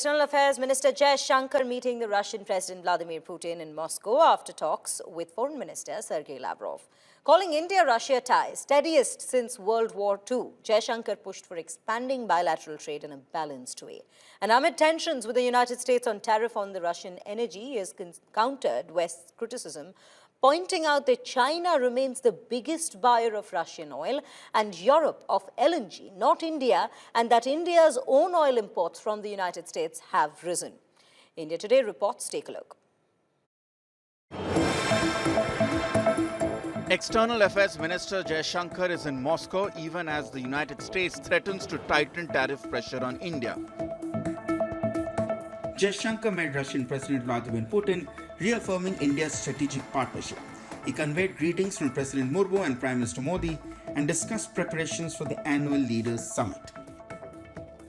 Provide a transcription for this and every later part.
External Affairs Minister Jaishankar meeting the Russian President Vladimir Putin in Moscow after talks with Foreign Minister Sergei Lavrov. Calling India-Russia ties steadiest since World War II, Jaishankar pushed for expanding bilateral trade in a balanced way. And amid tensions with the United States on tariff on the Russian energy, he has countered West's criticism, pointing out that China remains the biggest buyer of Russian oil and Europe of LNG, not India, and that India's own oil imports from the United States have risen. India Today reports, take a look. External Affairs Minister Jaishankar is in Moscow even as the United States threatens to tighten tariff pressure on India. Jaishankar met Russian President Vladimir Putin, reaffirming India's strategic partnership. He conveyed greetings from President Murmu and Prime Minister Modi and discussed preparations for the annual Leaders Summit.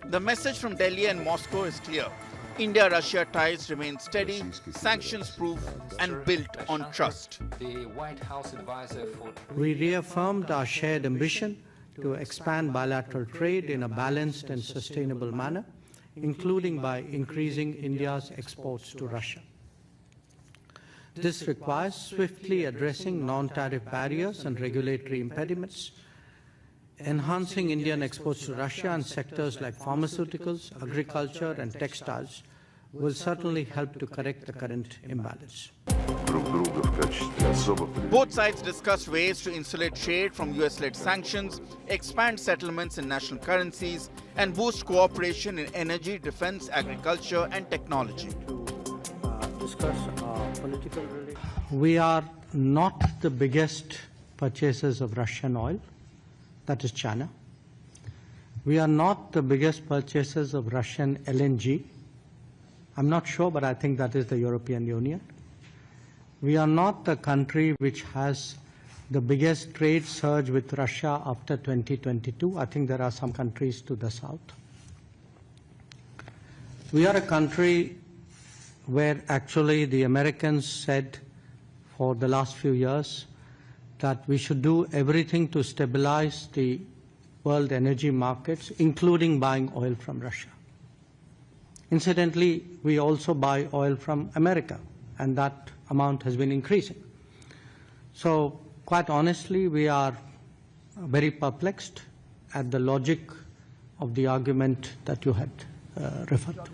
The message from Delhi and Moscow is clear. India-Russia ties remain steady, sanctions-proof and built on trust. We reaffirmed our shared ambition to expand bilateral trade in a balanced and sustainable manner, including by increasing India's exports to Russia. This requires swiftly addressing non-tariff barriers and regulatory impediments, enhancing Indian exports to Russia and sectors like pharmaceuticals, agriculture and textiles will certainly help to correct the current imbalance. Both sides discussed ways to insulate trade from US-led sanctions, expand settlements in national currencies, and boost cooperation in energy, defense, agriculture, and technology. We are not the biggest purchasers of Russian oil, that is China. We are not the biggest purchasers of Russian LNG. I'm not sure, but I think that is the European Union. We are not the country which has the biggest trade surge with Russia after 2022. I think there are some countries to the south. We are a country where actually the Americans said for the last few years that we should do everything to stabilize the world energy markets, including buying oil from Russia. Incidentally, we also buy oil from America, and that amount has been increasing. So, quite honestly, we are very perplexed at the logic of the argument that you had referred to.